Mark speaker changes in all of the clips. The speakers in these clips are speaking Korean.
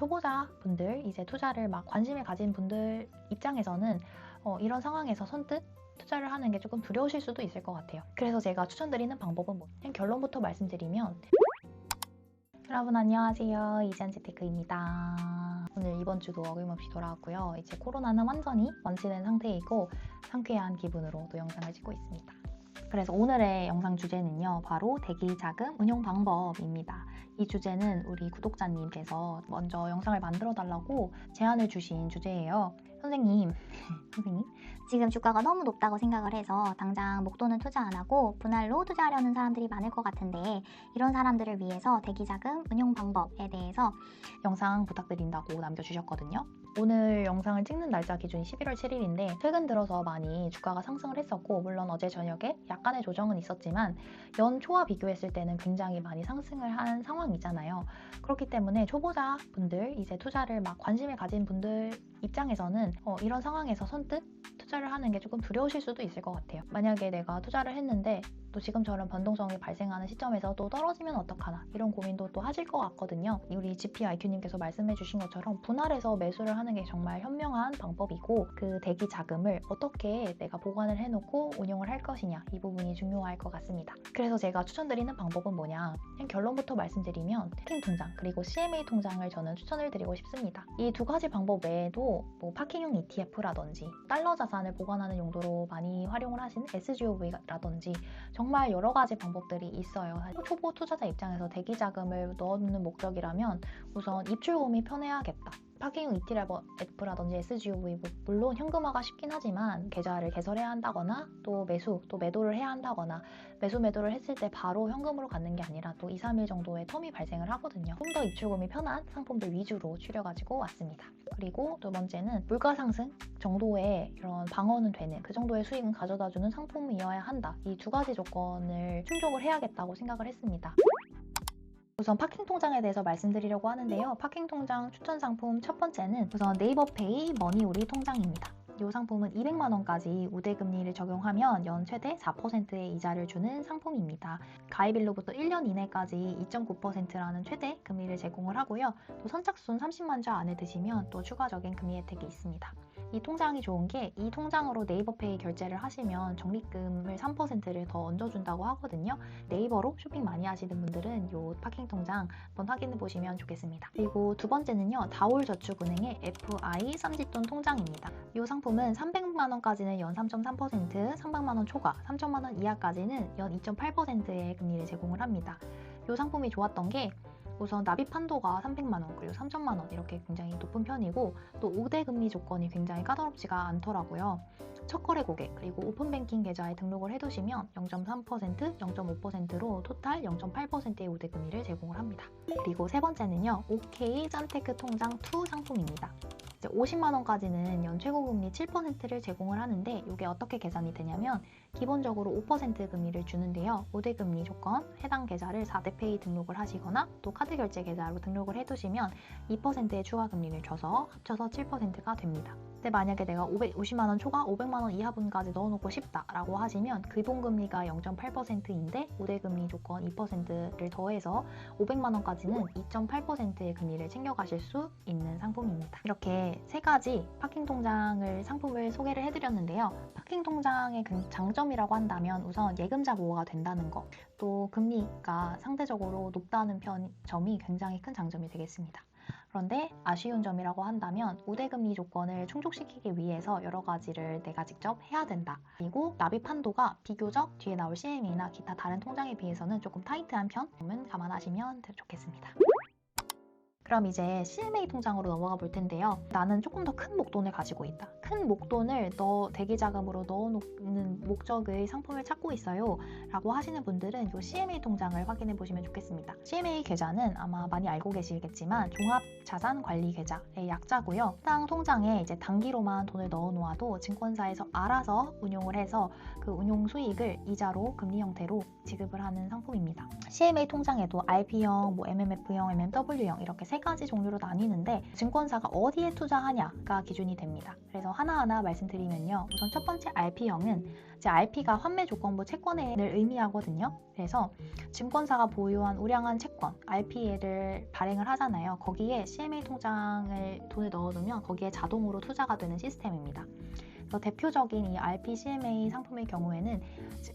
Speaker 1: 초보자분들, 이제 투자를 막 관심을 가진 분들 입장에서는 이런 상황에서 선뜻 투자를 하는 게 조금 두려우실 수도 있을 것 같아요. 그래서 제가 추천드리는 방법은 그냥 결론부터 말씀드리면, 여러분 안녕하세요. 이지안재테크입니다. 오늘 이번 주도 어김없이 돌아왔고요. 이제 코로나는 완전히 완치된 상태이고 상쾌한 기분으로 또 영상을 찍고 있습니다. 그래서 오늘의 영상 주제는요, 바로 대기자금 운용 방법입니다. 이 주제는 우리 구독자님께서 먼저 영상을 만들어 달라고 제안을 주신 주제예요. 선생님,
Speaker 2: 지금 주가가 너무 높다고 생각을 해서 당장 목돈은 투자 안 하고 분할로 투자하려는 사람들이 많을 것 같은데, 이런 사람들을 위해서 대기자금 운용 방법에 대해서
Speaker 1: 영상 부탁드린다고 남겨주셨거든요. 오늘 영상을 찍는 날짜 기준이 11월 7일인데 최근 들어서 많이 주가가 상승을 했었고, 물론 어제 저녁에 약간의 조정은 있었지만 연초와 비교했을 때는 굉장히 많이 상승을 한 상황이잖아요. 그렇기 때문에 초보자분들, 이제 투자를 막 관심을 가진 분들 입장에서는 이런 상황에서 선뜻 투자를 하는 게 조금 두려우실 수도 있을 것 같아요. 만약에 내가 투자를 했는데 또 지금처럼 변동성이 발생하는 시점에서 또 떨어지면 어떡하나, 이런 고민도 또 하실 것 같거든요. 우리 GPIQ님께서 말씀해 주신 것처럼 분할해서 매수를 하는 게 정말 현명한 방법이고, 그 대기 자금을 어떻게 내가 보관을 해놓고 운용을 할 것이냐, 이 부분이 중요할 것 같습니다. 그래서 제가 추천드리는 방법은 뭐냐, 그냥 결론부터 말씀드리면 파킹 통장 그리고 CMA 통장을 저는 추천을 드리고 싶습니다. 이 두 가지 방법 외에도 파킹형 ETF라든지 달러 자산을 보관하는 용도로 많이 활용을 하신 SGOV라든지 정말 여러 가지 방법들이 있어요. 초보 투자자 입장에서 대기 자금을 넣는 목적이라면 우선 입출금이 편해야겠다. 파킹형 ETF라든지 SGOV, 물론 현금화가 쉽긴 하지만 계좌를 개설해야 한다거나 또 매도를 해야 한다거나, 매도를 했을 때 바로 현금으로 갖는 게 아니라 또 2, 3일 정도의 텀이 발생을 하거든요. 좀 더 입출금이 편한 상품들 위주로 추려가지고 왔습니다. 그리고 두 번째는 물가 상승 정도의 이런 방어는 되는, 그 정도의 수익은 가져다주는 상품이어야 한다. 이 두 가지 조건을 충족을 해야겠다고 생각을 했습니다. 우선 파킹 통장에 대해서 말씀드리려고 하는데요. 파킹 통장 추천 상품 첫 번째는 우선 네이버페이 머니우리 통장입니다. 이 상품은 200만 원까지 우대금리를 적용하면 연 최대 4%의 이자를 주는 상품입니다. 가입일로부터 1년 이내까지 2.9%라는 최대 금리를 제공을 하고요. 또 선착순 30만 주 안에 드시면 또 추가적인 금리 혜택이 있습니다. 이 통장이 좋은 게, 이 통장으로 네이버페이 결제를 하시면 적립금을 3%를 더 얹어준다고 하거든요. 네이버로 쇼핑 많이 하시는 분들은 이 파킹 통장 한번 확인해 보시면 좋겠습니다. 그리고 두 번째는요, 다올저축은행의 FI 쌈짓돈 통장입니다. 이 상품은 300만 원까지는 연 3.3%, 300만 원 초과, 3천만 원 이하까지는 연 2.8%의 금리를 제공을 합니다. 이 상품이 좋았던 게 우선 납입 한도가 300만 원, 그리고 3천만 원 이렇게 굉장히 높은 편이고, 또 5대 금리 조건이 굉장히 까다롭지가 않더라고요. 첫 거래 고객, 그리고 오픈뱅킹 계좌에 등록을 해두시면 0.3%, 0.5%로 토탈 0.8%의 우대 금리를 제공을 합니다. 그리고 세 번째는요, OK 짠테크 통장 2 상품입니다. 이제 50만 원까지는 연 최고금리 7%를 제공을 하는데, 이게 어떻게 계산이 되냐면 기본적으로 5% 금리를 주는데요. 우대금리 조건, 해당 계좌를 4대페이 등록을 하시거나 또 카드 결제 계좌로 등록을 해두시면 2%의 추가 금리를 줘서 합쳐서 7%가 됩니다. 근데 만약에 내가 50만 원 초과 500만 원 이하분까지 넣어놓고 싶다라고 하시면 기본금리가 0.8%인데 우대금리 조건 2%를 더해서 500만 원까지는 2.8%의 금리를 챙겨가실 수 있는 상품입니다. 이렇게 세 가지 파킹 통장을 상품을 소개를 해드렸는데요. 파킹 통장의 장점이라고 한다면 우선 예금자 보호가 된다는 거, 또 금리가 상대적으로 높다는 점이 굉장히 큰 장점이 되겠습니다. 그런데 아쉬운 점이라고 한다면 우대금리 조건을 충족시키기 위해서 여러 가지를 내가 직접 해야 된다. 그리고 납입 한도가 비교적 뒤에 나올 CMA나 기타 다른 통장에 비해서는 조금 타이트한 편은 감안하시면 좋겠습니다. 그럼 이제 CMA 통장으로 넘어가 볼 텐데요. 나는 조금 더 큰 목돈을 가지고 있다. 큰 목돈을 대기자금으로 넣어놓는 목적의 상품을 찾고 있어요 라고 하시는 분들은 이 CMA 통장을 확인해 보시면 좋겠습니다. CMA 계좌는 아마 많이 알고 계시겠지만 종합자산관리계좌의 약자고요. 해당 통장에 이제 단기로만 돈을 넣어놓아도 증권사에서 알아서 운용을 해서 그 운용 수익을 이자로 금리 형태로 지급을 하는 상품입니다. CMA 통장에도 RP형, MMF형, MMW형 이렇게 세 가지 종류로 나뉘는데 증권사가 어디에 투자하냐가 기준이 됩니다. 그래서 하나하나 말씀드리면요. 우선 첫 번째 RP형은 이제 RP가 환매 조건부 채권을 의미하거든요. 그래서 증권사가 보유한 우량한 채권, RP를 발행을 하잖아요. 거기에 CMA 통장을 돈을 넣어두면 거기에 자동으로 투자가 되는 시스템입니다. 대표적인 이 RP CMA 상품의 경우에는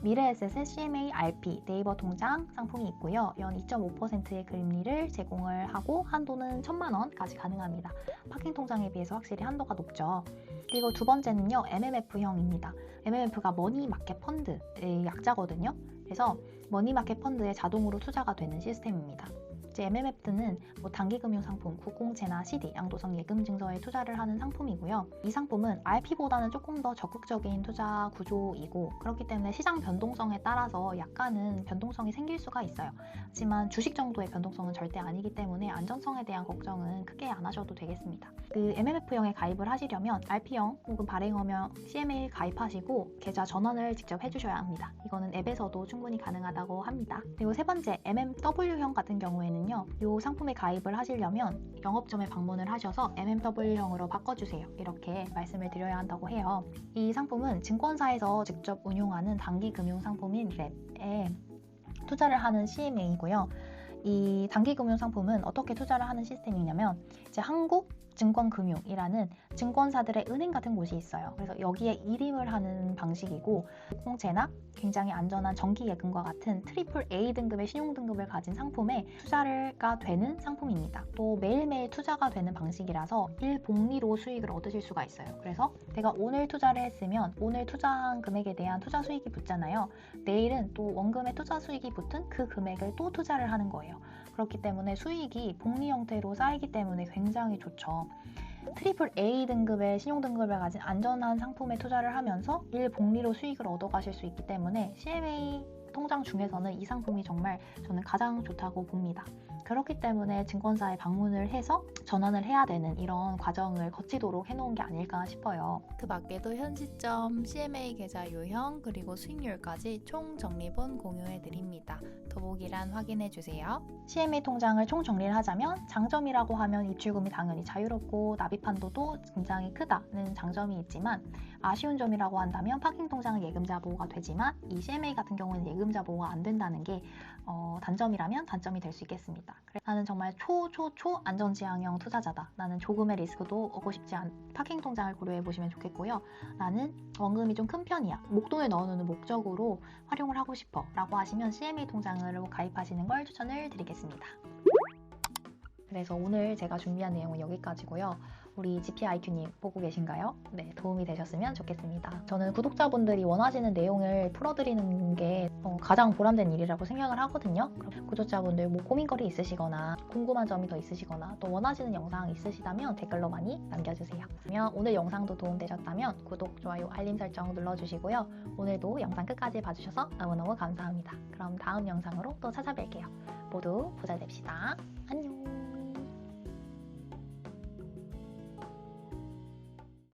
Speaker 1: 미래에셋의 CMA RP 네이버 통장 상품이 있고요. 연 2.5%의 금리를 제공을 하고 한도는 1,000만 원까지 가능합니다. 파킹 통장에 비해서 확실히 한도가 높죠. 그리고 두 번째는요, MMF형입니다. MMF가 머니마켓 펀드의 약자거든요. 그래서 머니마켓 펀드에 자동으로 투자가 되는 시스템입니다. 이제 MMF는 단기금융상품, 국공채나 CD, 양도성 예금증서에 투자를 하는 상품이고요. 이 상품은 RP보다는 조금 더 적극적인 투자 구조이고 그렇기 때문에 시장 변동성에 따라서 약간은 변동성이 생길 수가 있어요. 하지만 주식 정도의 변동성은 절대 아니기 때문에 안전성에 대한 걱정은 크게 안 하셔도 되겠습니다. 그 MMF형에 가입을 하시려면 RP형 혹은 발행어명 CMA 가입하시고 계좌 전환을 직접 해주셔야 합니다. 이거는 앱에서도 충분히 가능하다고 합니다. 그리고 세 번째, MMW형 같은 경우에는 이 상품에 가입을 하시려면 영업점에 방문을 하셔서 MMW형으로 바꿔주세요. 이렇게 말씀을 드려야 한다고 해요. 이 상품은 증권사에서 직접 운용하는 단기금융상품인 랩에 투자를 하는 CMA이고요. 이 단기금융상품은 어떻게 투자를 하는 시스템이냐면 이제 한국증권금융이라는 증권사들의 은행 같은 곳이 있어요. 그래서 여기에 일임을 하는 방식이고 공채나 굉장히 안전한 정기예금과 같은 트리플 A 등급의 신용등급을 가진 상품에 투자가 되는 상품입니다. 또 매일매일 투자가 되는 방식이라서 일복리로 수익을 얻으실 수가 있어요. 그래서 내가 오늘 투자를 했으면 오늘 투자한 금액에 대한 투자 수익이 붙잖아요. 내일은 또 원금의 투자 수익이 붙은 그 금액을 또 투자를 하는 거예요. 그렇기 때문에 수익이 복리 형태로 쌓이기 때문에 굉장히 좋죠. 트리플 A 등급의 신용등급을 가진 안전한 상품에 투자를 하면서 일복리로 수익을 얻어가실 수 있기 때문에 CMA 통장 중에서는 이 상품이 정말 저는 가장 좋다고 봅니다. 그렇기 때문에 증권사에 방문을 해서 전환을 해야 되는 이런 과정을 거치도록 해놓은 게 아닐까 싶어요.
Speaker 3: 그 밖에도 현 시점 CMA 계좌 유형 그리고 수익률까지 총 정리본 공유해드립니다. 더보기란 확인해주세요.
Speaker 1: CMA 통장을 총 정리를 하자면 장점이라고 하면 입출금이 당연히 자유롭고 납입 한도도 굉장히 크다는 장점이 있지만 아쉬운 점이라고 한다면 파킹 통장은 예금자 보호가 되지만 이 CMA 같은 경우는 예금자 보호가 안 된다는 게 단점이라면 단점이 될 수 있겠습니다. 나는 정말 초 안전지향형 투자자다. 나는 조금의 리스크도 오고 싶지 않은 파킹 통장을 고려해 보시면 좋겠고요. 나는 원금이 좀 큰 편이야. 목돈을 넣어놓는 목적으로 활용을 하고 싶어 라고 하시면 CMA 통장으로 가입하시는 걸 추천을 드리겠습니다. 그래서 오늘 제가 준비한 내용은 여기까지고요. 우리 GPIQ님 보고 계신가요? 네, 도움이 되셨으면 좋겠습니다. 저는 구독자분들이 원하시는 내용을 풀어드리는 게 가장 보람된 일이라고 생각을 하거든요. 구독자분들 고민거리 있으시거나 궁금한 점이 더 있으시거나 또 원하시는 영상 있으시다면 댓글로 많이 남겨주세요. 그러면 오늘 영상도 도움되셨다면 구독, 좋아요, 알림 설정 눌러주시고요. 오늘도 영상 끝까지 봐주셔서 너무너무 감사합니다. 그럼 다음 영상으로 또 찾아뵐게요. 모두 부자 됩시다. 안녕.